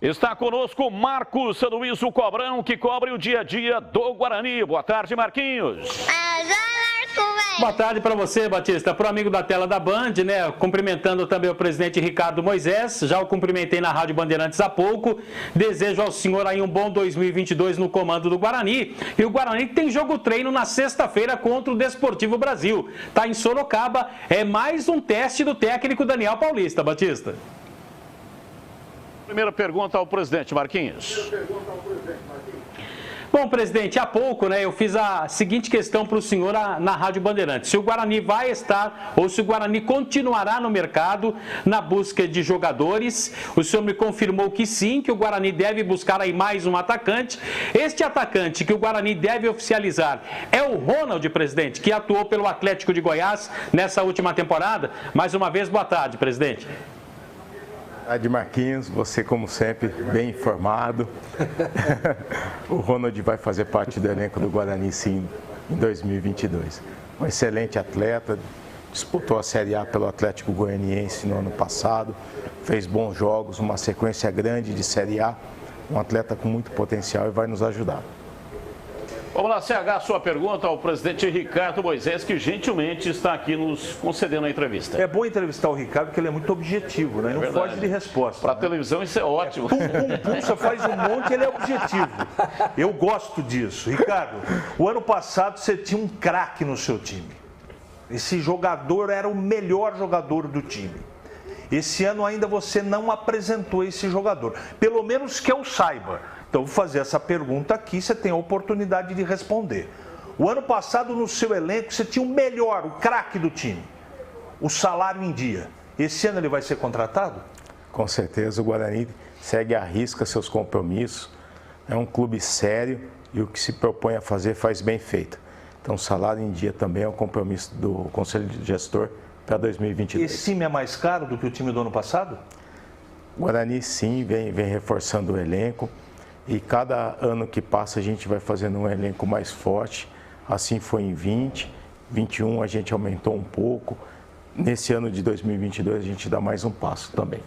Está conosco Marcos Luiz, o Cobrão, que cobre o dia a dia do Guarani. Boa tarde, Marquinhos. Boa tarde para você, Batista. Para o amigo da tela da Band, né? Cumprimentando também o presidente Ricardo Moisés. Já o cumprimentei na Rádio Bandeirantes há pouco. Desejo ao senhor aí um bom 2022 no comando do Guarani. E o Guarani tem jogo treino na sexta-feira contra o Desportivo Brasil. Está em Sorocaba. É mais um teste do técnico Daniel Paulista, Batista. Primeira pergunta ao presidente, Marquinhos. Bom, presidente, há pouco, né, eu fiz a seguinte questão para o senhor na Rádio Bandeirantes. Se o Guarani vai estar ou se o Guarani continuará no mercado na busca de jogadores. O senhor me confirmou que sim, que o Guarani deve buscar aí mais um atacante. Este atacante que o Guarani deve oficializar é o Ronald, presidente, que atuou pelo Atlético de Goiás nessa última temporada. Mais uma vez, boa tarde, presidente. Boa tarde, Marquinhos, você como sempre bem informado. O Ronald vai fazer parte do elenco do Guarani sim em 2022. Um excelente atleta, disputou a Série A pelo Atlético Goianiense no ano passado, fez bons jogos, uma sequência grande de Série A, um atleta com muito potencial e vai nos ajudar. Vamos lá, CH, sua pergunta ao presidente Ricardo Moisés, que gentilmente está aqui nos concedendo a entrevista. É bom entrevistar o Ricardo, porque ele é muito objetivo, né? Não foge de resposta. Para a televisão isso é ótimo. Você faz um monte, ele é objetivo. Eu gosto disso. Ricardo, o ano passado você tinha um craque no seu time. Esse jogador era o melhor jogador do time. Esse ano ainda você não apresentou esse jogador. Pelo menos que eu saiba. Então, vou fazer essa pergunta aqui, você tem a oportunidade de responder. O ano passado, no seu elenco, você tinha o melhor, o craque do time, o salário em dia. Esse ano ele vai ser contratado? Com certeza, o Guarani segue à risca seus compromissos. É um clube sério e o que se propõe a fazer faz bem feito. Então, o salário em dia também é um compromisso do Conselho de Gestor para 2022. Esse time é mais caro do que o time do ano passado? O Guarani, sim, vem reforçando o elenco. E cada ano que passa a gente vai fazendo um elenco mais forte. Assim foi em 20, 21 a gente aumentou um pouco. Nesse ano de 2022 a gente dá mais um passo também.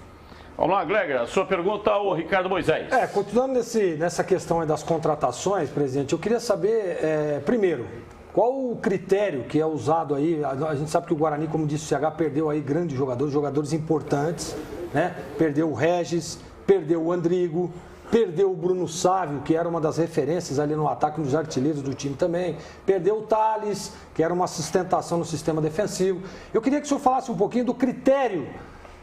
Vamos lá, Gleger, a sua pergunta ao Ricardo Moisés. Continuando nessa questão das contratações, presidente, eu queria saber, primeiro, qual o critério que é usado aí? A gente sabe que o Guarani, como disse o CH, perdeu aí grandes jogadores importantes, né? Perdeu o Regis, perdeu o Andrigo, perdeu o Bruno Sávio, que era uma das referências ali no ataque dos artilheiros do time também. Perdeu o Thales, que era uma sustentação no sistema defensivo. Eu queria que o senhor falasse um pouquinho do critério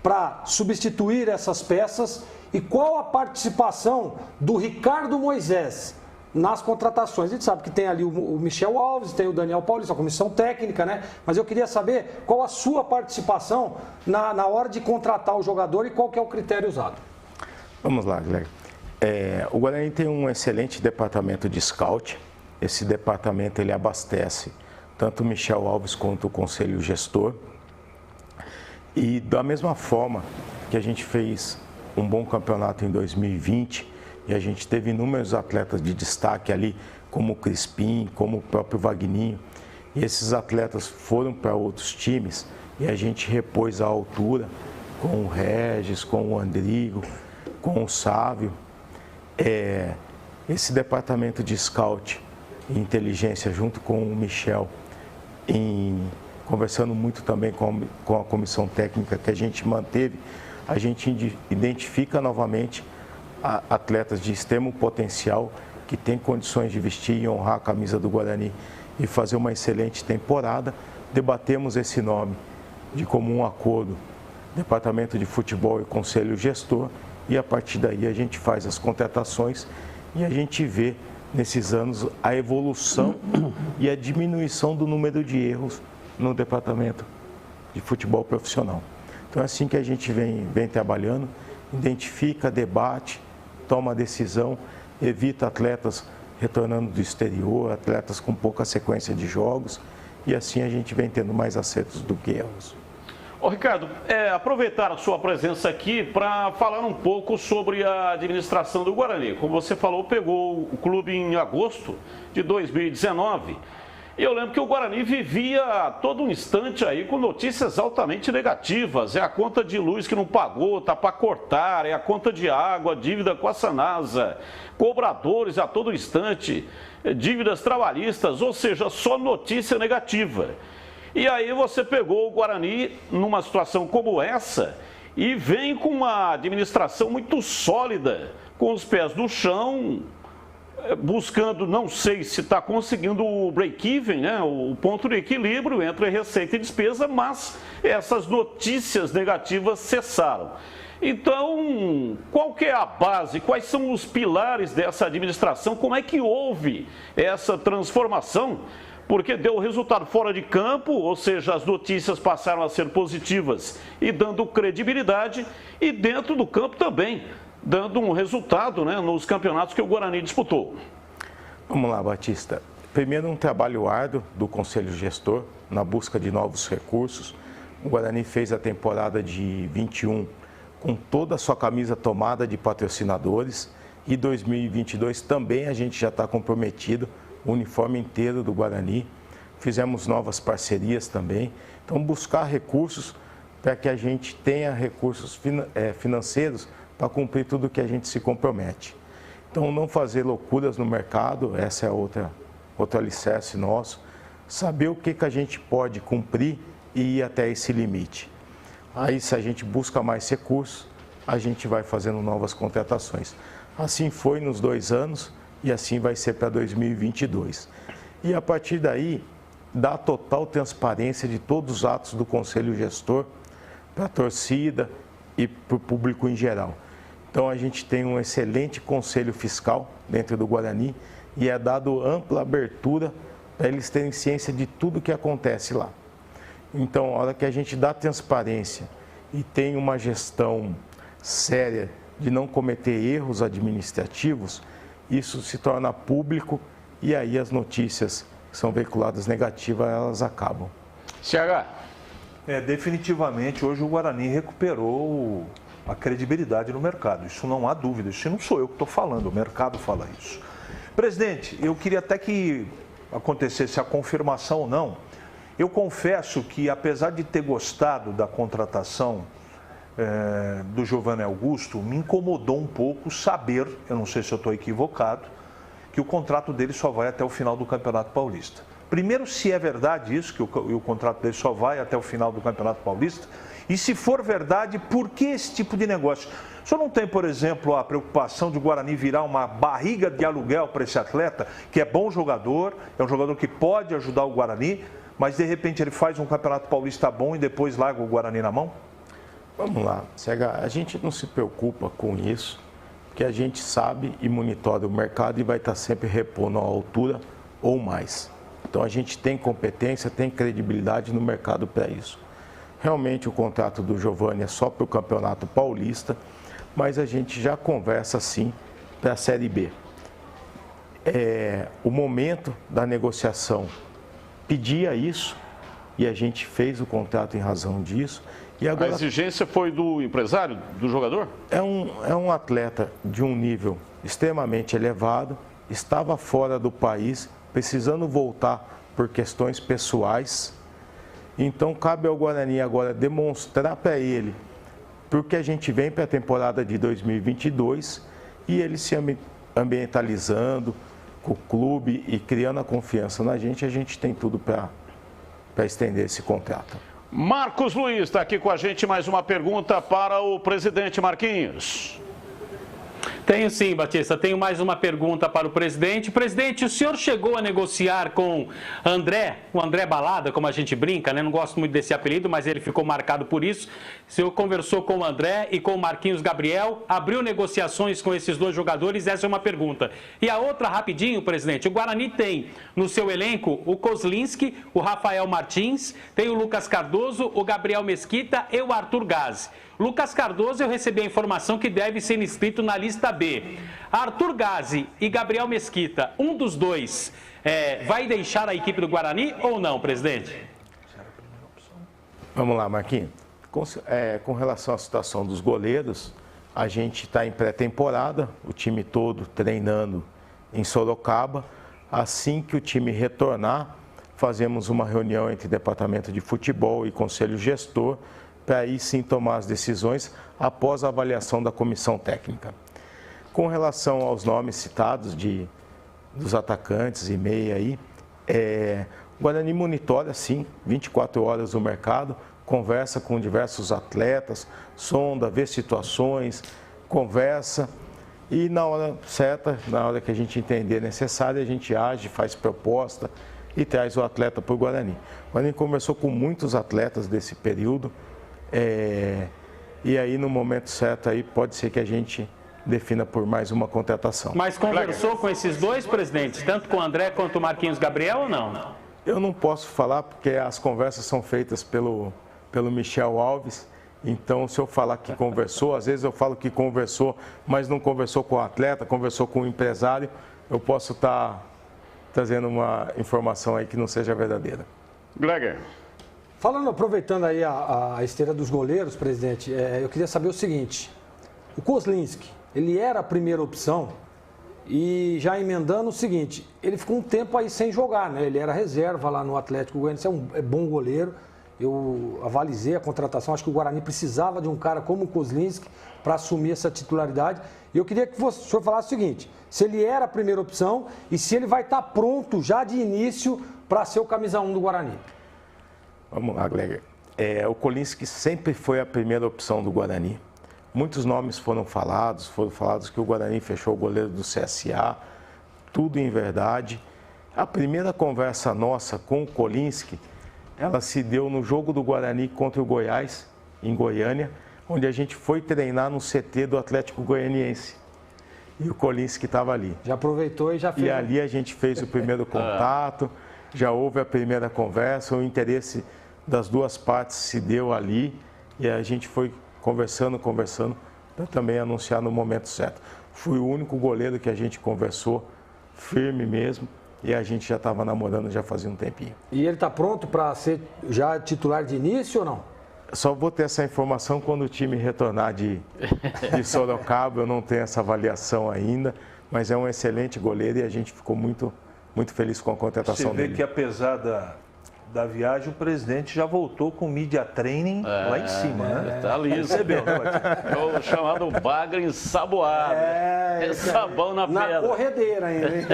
para substituir essas peças e qual a participação do Ricardo Moisés nas contratações. A gente sabe que tem ali o Michel Alves, tem o Daniel Paulista, a comissão técnica, né? Mas eu queria saber qual a sua participação na hora de contratar o jogador e qual que é o critério usado. Vamos lá, Guilherme. O Guarani tem um excelente departamento de scout. Esse departamento ele abastece tanto o Michel Alves quanto o Conselho Gestor. E da mesma forma que a gente fez um bom campeonato em 2020 e a gente teve inúmeros atletas de destaque ali, como o Crispim, como o próprio Vagninho, e esses atletas foram para outros times e a gente repôs a altura com o Regis, com o Andrigo, com o Sávio. Esse departamento de scout e inteligência junto com o Michel, conversando muito também com a comissão técnica que a gente manteve, a gente identifica novamente atletas de extremo potencial que têm condições de vestir e honrar a camisa do Guarani e fazer uma excelente temporada. Debatemos esse nome de comum acordo, Departamento de Futebol e Conselho Gestor, e a partir daí a gente faz as contratações e a gente vê nesses anos a evolução e a diminuição do número de erros no departamento de futebol profissional. Então é assim que a gente vem trabalhando, identifica, debate, toma decisão, evita atletas retornando do exterior, atletas com pouca sequência de jogos, e assim a gente vem tendo mais acertos do que erros. Ô Ricardo, aproveitar a sua presença aqui para falar um pouco sobre a administração do Guarani. Como você falou, pegou o clube em agosto de 2019 E eu lembro que o Guarani vivia a todo um instante aí com notícias altamente negativas. É a conta de luz que não pagou, tá para cortar, é a conta de água, dívida com a Sanasa, cobradores a todo instante, dívidas trabalhistas, ou seja, só notícia negativa. E aí você pegou o Guarani numa situação como essa e vem com uma administração muito sólida, com os pés no chão, buscando, não sei se está conseguindo o break-even, né, o ponto de equilíbrio entre receita e despesa, mas essas notícias negativas cessaram. Então, qual que é a base, quais são os pilares dessa administração, como é que houve essa transformação? Porque deu resultado fora de campo, ou seja, as notícias passaram a ser positivas e dando credibilidade, e dentro do campo também, dando um resultado, né, nos campeonatos que o Guarani disputou. Vamos lá, Batista. Primeiro, um trabalho árduo do Conselho Gestor na busca de novos recursos. O Guarani fez a temporada de 21 com toda a sua camisa tomada de patrocinadores, e 2022 também a gente já está comprometido, o uniforme inteiro do Guarani. Fizemos novas parcerias também. Então, buscar recursos para que a gente tenha recursos financeiros para cumprir tudo que a gente se compromete. Então, não fazer loucuras no mercado, essa é outro alicerce nosso. Saber o que a gente pode cumprir e ir até esse limite. Aí, se a gente busca mais recursos, a gente vai fazendo novas contratações. Assim foi nos 2 anos e assim vai ser para 2022. E a partir daí, dá total transparência de todos os atos do Conselho Gestor para a torcida e para o público em geral. Então, a gente tem um excelente conselho fiscal dentro do Guarani e é dado ampla abertura para eles terem ciência de tudo que acontece lá. Então, a hora que a gente dá transparência e tem uma gestão séria de não cometer erros administrativos, isso se torna público e aí as notícias que são veiculadas negativas, elas acabam. CH. Definitivamente, hoje o Guarani recuperou a credibilidade no mercado. Isso não há dúvida, isso não sou eu que estou falando, o mercado fala isso. Presidente, eu queria até que acontecesse a confirmação ou não. Eu confesso que, apesar de ter gostado da contratação do Giovanni Augusto, me incomodou um pouco saber, eu não sei se eu estou equivocado, que o contrato dele só vai até o final do Campeonato Paulista. Primeiro, se é verdade isso, que o contrato dele só vai até o final do Campeonato Paulista, e se for verdade, por que esse tipo de negócio? O senhor não tem, por exemplo, a preocupação de o Guarani virar uma barriga de aluguel para esse atleta, que é bom jogador, é um jogador que pode ajudar o Guarani, mas de repente ele faz um Campeonato Paulista bom e depois larga o Guarani na mão? Vamos lá, CH, a gente não se preocupa com isso, porque a gente sabe e monitora o mercado e vai estar sempre repondo à altura ou mais. Então a gente tem competência, tem credibilidade no mercado para isso. Realmente o contrato do Giovanni é só para o Campeonato Paulista, mas a gente já conversa sim para a Série B. O momento da negociação pedia isso e a gente fez o contrato em razão disso. E agora, a exigência foi do empresário, do jogador? É um atleta de um nível extremamente elevado, estava fora do país, precisando voltar por questões pessoais. Então, cabe ao Guarani agora demonstrar para ele porque a gente vem para a temporada de 2022 e ele se ambientalizando com o clube e criando a confiança na gente, a gente tem tudo para estender esse contrato. Marcos Luiz está aqui com a gente, mais uma pergunta para o presidente Marquinhos. Tenho sim, Batista. Tenho mais uma pergunta para o presidente. Presidente, o senhor chegou a negociar com o André Balada, como a gente brinca, né? Não gosto muito desse apelido, mas ele ficou marcado por isso. O senhor conversou com o André e com o Marquinhos Gabriel, abriu negociações com esses 2 jogadores? Essa é uma pergunta. E a outra, rapidinho, presidente, o Guarani tem no seu elenco o Kozlinski, o Rafael Martins, tem o Lucas Cardoso, o Gabriel Mesquita e o Arthur Gazzi. Lucas Cardoso, eu recebi a informação que deve ser inscrito na lista B. Arthur Gazzi e Gabriel Mesquita, um dos 2, vai deixar a equipe do Guarani ou não, presidente? Vamos lá, Marquinhos. Com relação à situação dos goleiros, a gente está em pré-temporada, o time todo treinando em Sorocaba. Assim que o time retornar, fazemos uma reunião entre departamento de futebol e conselho gestor, para aí sim tomar as decisões após a avaliação da comissão técnica. Com relação aos nomes citados dos atacantes e meia aí, o Guarani monitora sim 24 horas o mercado, conversa com diversos atletas, sonda, vê situações, conversa e na hora certa, na hora que a gente entender necessário, a gente age, faz proposta e traz o atleta para o Guarani. O Guarani conversou com muitos atletas desse período e aí no momento certo aí pode ser que a gente defina por mais uma contratação. Mas conversou com esses dois presidentes, tanto com o André quanto o Marquinhos Gabriel ou não? Eu não posso falar porque as conversas são feitas pelo Michel Alves, então se eu falar que conversou, às vezes eu falo que conversou, mas não conversou com o atleta, conversou com o empresário, eu posso estar trazendo uma informação aí que não seja verdadeira. Gleger. Aproveitando aí a esteira dos goleiros, presidente, eu queria saber o seguinte, o Kozlinski, ele era a primeira opção e já emendando o seguinte, ele ficou um tempo aí sem jogar, né? Ele era reserva lá no Atlético Goianiense, é bom goleiro, eu avalizei a contratação, acho que o Guarani precisava de um cara como o Kozlinski para assumir essa titularidade e eu queria que o senhor falasse o seguinte, se ele era a primeira opção e se ele vai estar pronto já de início para ser o camisa 1 do Guarani. Vamos lá, Gleger. O Kozlinski sempre foi a primeira opção do Guarani. Muitos nomes foram falados que o Guarani fechou o goleiro do CSA, tudo em verdade. A primeira conversa nossa com o Kozlinski, ela se deu no jogo do Guarani contra o Goiás, em Goiânia, onde a gente foi treinar no CT do Atlético Goianiense. E o Kozlinski estava ali. Já aproveitou e já fez. E ali a gente fez o primeiro contato, já houve a primeira conversa, o interesse das duas partes se deu ali e a gente foi conversando, para também anunciar no momento certo. Fui o único goleiro que a gente conversou, firme mesmo, e a gente já estava namorando já fazia um tempinho. E ele está pronto para ser já titular de início ou não? Só vou ter essa informação quando o time retornar de Sorocaba, eu não tenho essa avaliação ainda, mas é um excelente goleiro e a gente ficou muito feliz com a contratação dele. Você vê que apesar da viagem, o presidente já voltou com media training lá em cima, né? Tá ali, recebeu. O chamado bagre ensaboado. Sabão na pedra. Na corredeira ainda, hein?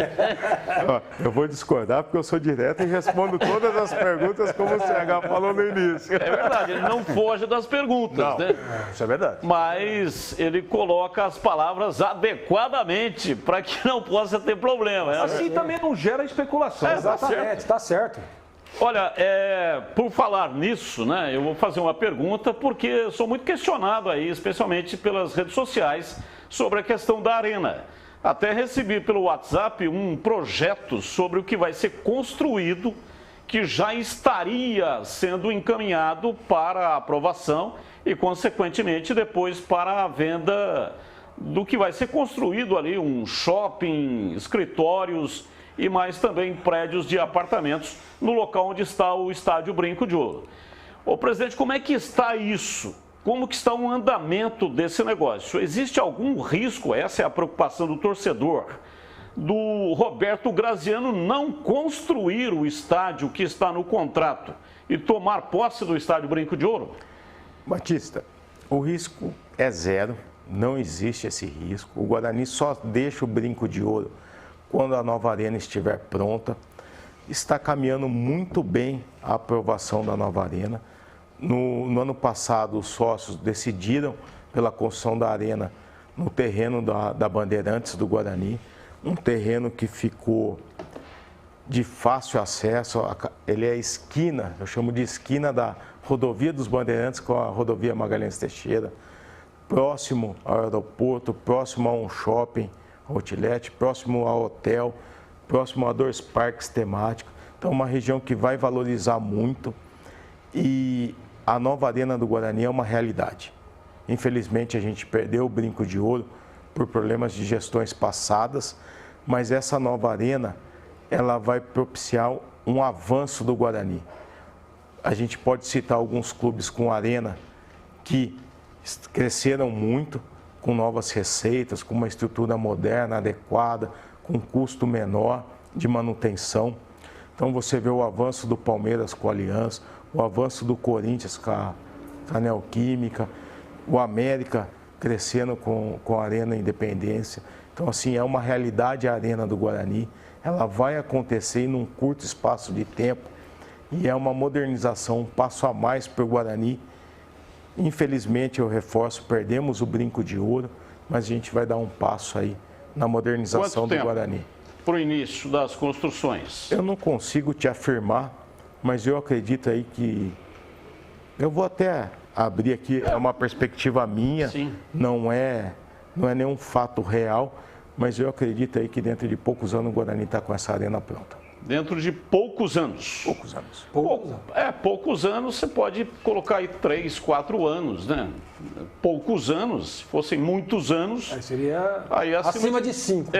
Eu vou discordar porque eu sou direto e respondo todas as perguntas como o CH falou no início. É verdade, ele não foge das perguntas, né? Isso é verdade. Mas ele coloca as palavras adequadamente para que não possa ter problema. Assim também não gera especulação. Exatamente, está certo. Olha, por falar nisso, né, eu vou fazer uma pergunta porque eu sou muito questionado aí, especialmente pelas redes sociais, sobre a questão da arena. Até recebi pelo WhatsApp um projeto sobre o que vai ser construído, que já estaria sendo encaminhado para aprovação e, consequentemente, depois para a venda do que vai ser construído ali, um shopping, escritórios e mais também prédios de apartamentos no local onde está o Estádio Brinco de Ouro. Ô presidente, como é que está isso? Como que está o andamento desse negócio? Existe algum risco, essa é a preocupação do torcedor, do Roberto Graziano não construir o estádio que está no contrato e tomar posse do Estádio Brinco de Ouro? Batista, o risco é zero, não existe esse risco. O Guarani só deixa o Brinco de Ouro quando a nova arena estiver pronta. Está caminhando muito bem a aprovação da nova arena. No ano passado, os sócios decidiram pela construção da arena no terreno da Bandeirantes do Guarani, um terreno que ficou de fácil acesso, ele é esquina, eu chamo de esquina da rodovia dos Bandeirantes com a rodovia Magalhães Teixeira, próximo ao aeroporto, próximo a um shopping, outlet, próximo ao hotel, próximo a 2 parques temáticos. Então, uma região que vai valorizar muito e a nova arena do Guarani é uma realidade. Infelizmente, a gente perdeu o Brinco de Ouro por problemas de gestões passadas, mas essa nova arena, ela vai propiciar um avanço do Guarani. A gente pode citar alguns clubes com arena que cresceram muito, com novas receitas, com uma estrutura moderna, adequada, com custo menor de manutenção. Então você vê o avanço do Palmeiras com a Aliança, o avanço do Corinthians com a Neoquímica, o América crescendo com a Arena Independência. Então, assim, é uma realidade a Arena do Guarani. Ela vai acontecer em um curto espaço de tempo e é uma modernização, um passo a mais para o Guarani. Infelizmente, eu reforço, perdemos o brinco de ouro, mas a gente vai dar um passo aí na modernização do Guarani. Para o início das construções? Eu não consigo te afirmar, mas eu acredito aí que... Eu vou até abrir aqui, é uma perspectiva minha, Sim. não é nenhum fato real, mas eu acredito aí que dentro de poucos anos o Guarani está com essa arena pronta. Dentro de poucos anos? Poucos anos. Poucos anos, você pode colocar aí 3, 4 anos, né? Poucos anos, se fossem muitos anos... Aí seria acima de 5.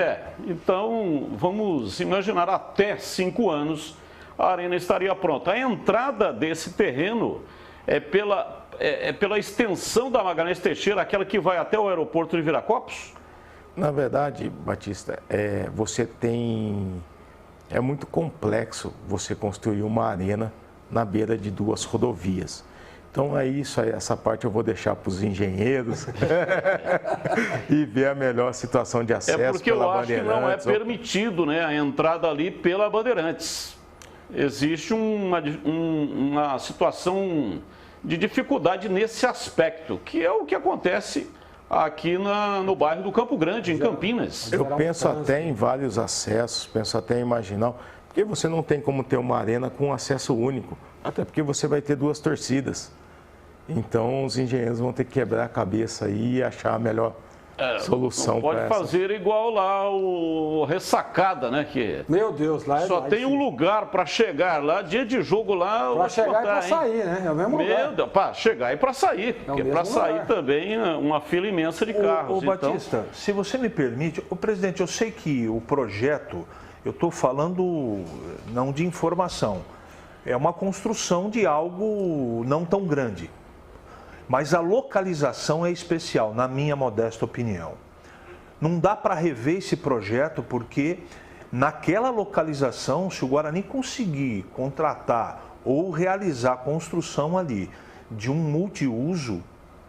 Então vamos imaginar até 5 anos a arena estaria pronta. A entrada desse terreno é pela extensão da Magalhães Teixeira, aquela que vai até o aeroporto de Viracopos? Na verdade, Batista, você tem... É muito complexo você construir uma arena na beira de 2 rodovias. Então, essa parte eu vou deixar para os engenheiros e ver a melhor situação de acesso pela Bandeirantes. É porque eu acho que não é permitido, né, a entrada ali pela Bandeirantes. Existe uma situação de dificuldade nesse aspecto, que é o que acontece aqui no bairro do Campo Grande, em Campinas. Eu penso até em vários acessos, penso até em marginal, porque você não tem como ter uma arena com acesso único, até porque você vai ter 2 torcidas. Então os engenheiros vão ter que quebrar a cabeça aí e achar a melhor solução para essa. Pode fazer igual lá o Ressacada, né? Que meu Deus, lá só tem um lugar para chegar lá, dia de jogo lá. Para chegar e para sair, né? É o mesmo lugar. Para chegar e para sair, porque para sair também uma fila imensa de carros. Batista, se você me permite, presidente, eu sei que o projeto, eu estou falando não de informação, é uma construção de algo não tão grande. Mas a localização é especial, na minha modesta opinião. Não dá para rever esse projeto porque naquela localização, se o Guarani conseguir contratar ou realizar a construção ali de um multiuso,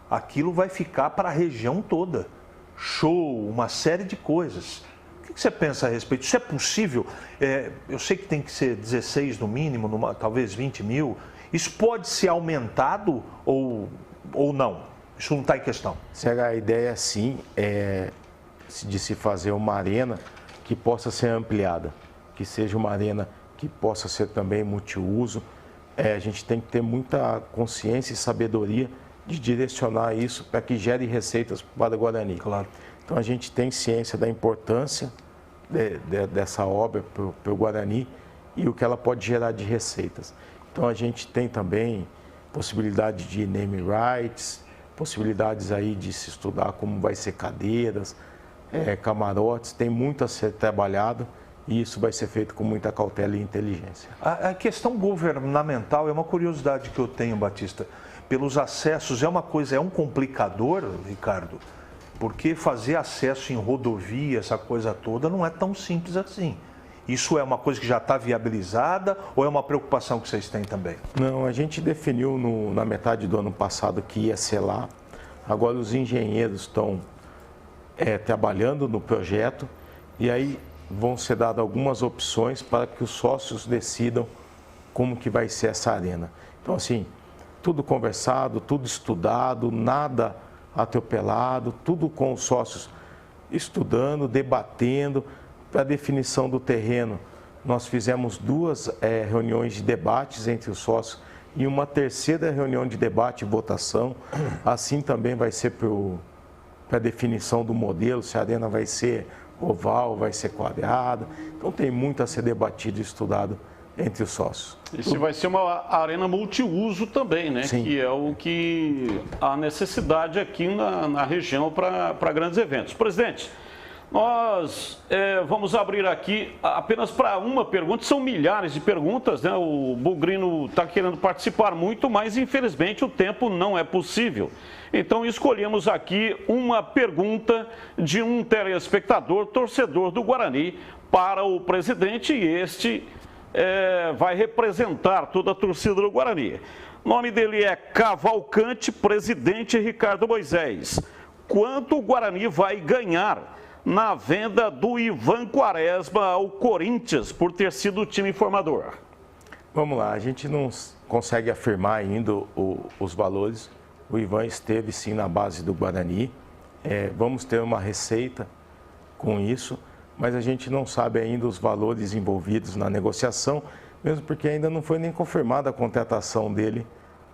aquilo vai ficar para a região toda. Show, uma série de coisas. O que você pensa a respeito? Isso é possível? Eu sei que tem que ser 16 no mínimo, talvez 20 mil. Isso pode ser aumentado ou não? Isso não está em questão. A ideia, sim, é de se fazer uma arena que possa ser ampliada, que seja uma arena que possa ser também multiuso. A gente tem que ter muita consciência e sabedoria de direcionar isso para que gere receitas para o Guarani. Claro. Então, a gente tem ciência da importância dessa obra para o Guarani e o que ela pode gerar de receitas. Então, a gente tem também possibilidade de name rights, possibilidades aí de se estudar como vai ser cadeiras, camarotes, tem muito a ser trabalhado e isso vai ser feito com muita cautela e inteligência. A questão governamental é uma curiosidade que eu tenho, Batista. Pelos acessos é um complicador, Ricardo, porque fazer acesso em rodovia, essa coisa toda, não é tão simples assim. Isso é uma coisa que já está viabilizada ou é uma preocupação que vocês têm também? Não, a gente definiu na metade do ano passado que ia ser lá. Agora os engenheiros estão trabalhando no projeto e aí vão ser dadas algumas opções para que os sócios decidam como que vai ser essa arena. Então, assim, tudo conversado, tudo estudado, nada atropelado, tudo com os sócios estudando, debatendo. Para a definição do terreno, nós fizemos 2 reuniões de debates entre os sócios e uma terceira reunião de debate e votação. Assim também vai ser para a definição do modelo, se a arena vai ser oval, vai ser quadrada. Então tem muito a ser debatido e estudado entre os sócios. E se vai ser uma arena multiuso também, né? Sim. Que é o que há necessidade aqui na região para grandes eventos. Presidente, nós vamos abrir aqui apenas para uma pergunta, são milhares de perguntas, né? O Bugrino está querendo participar muito, mas infelizmente o tempo não é possível. Então escolhemos aqui uma pergunta de um telespectador, torcedor do Guarani, para o presidente, e este vai representar toda a torcida do Guarani. O nome dele é Cavalcante, presidente Ricardo Moisés. Quanto o Guarani vai ganhar na venda do Ivan Quaresma ao Corinthians por ter sido o time formador? Vamos lá, a gente não consegue afirmar ainda os valores. O Ivan esteve sim na base do Guarani. Vamos ter uma receita com isso, mas a gente não sabe ainda os valores envolvidos na negociação, mesmo porque ainda não foi nem confirmada a contratação dele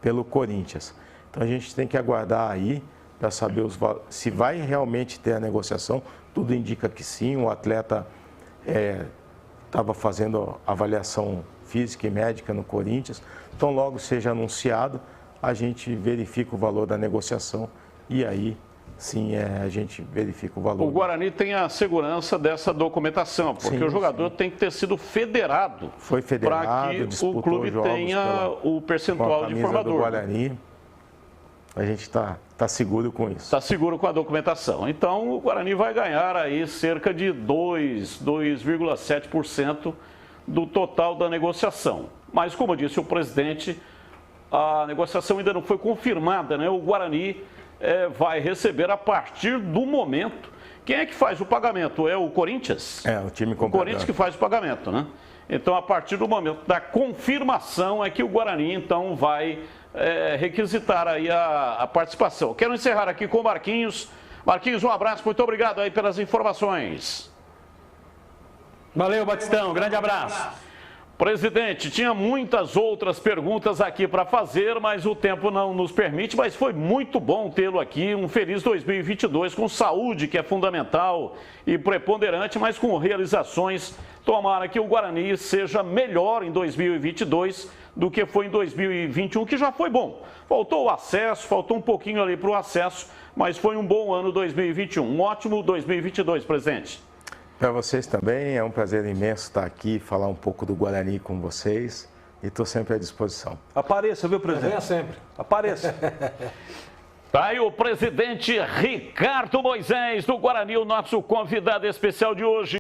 pelo Corinthians. Então a gente tem que aguardar aí para saber se vai realmente ter a negociação. Tudo indica que sim, o atleta estava fazendo avaliação física e médica no Corinthians. Então logo seja anunciado, a gente verifica o valor da negociação e aí sim a gente verifica o valor. O Guarani tem a segurança dessa documentação, porque o jogador tem que ter sido federado. Foi federado, para que o clube tenha o percentual de formador. Do Guarani, a gente está seguro com isso. Está seguro com a documentação. Então o Guarani vai ganhar aí cerca de 2,7% do total da negociação. Mas como disse o presidente, a negociação ainda não foi confirmada, né? O Guarani vai receber a partir do momento. Quem é que faz o pagamento? É o Corinthians? O time comprador. O Corinthians que faz o pagamento, né? Então, a partir do momento da confirmação é que o Guarani, então, vai requisitar aí a participação. Quero encerrar aqui com o Marquinhos. Marquinhos, um abraço, muito obrigado aí pelas informações. Valeu, Batistão, grande abraço. Presidente, tinha muitas outras perguntas aqui para fazer, mas o tempo não nos permite, mas foi muito bom tê-lo aqui. Um feliz 2022 com saúde, que é fundamental e preponderante, mas com realizações. Tomara que o Guarani seja melhor em 2022 do que foi em 2021, que já foi bom. Faltou o acesso, faltou um pouquinho ali para o acesso, mas foi um bom ano 2021. Um ótimo 2022, presidente. Para vocês também, é um prazer imenso estar aqui, falar um pouco do Guarani com vocês e estou sempre à disposição. Apareça, viu, presidente? Venha sempre. Apareça. Tá aí o presidente Ricardo Moisés do Guarani, o nosso convidado especial de hoje.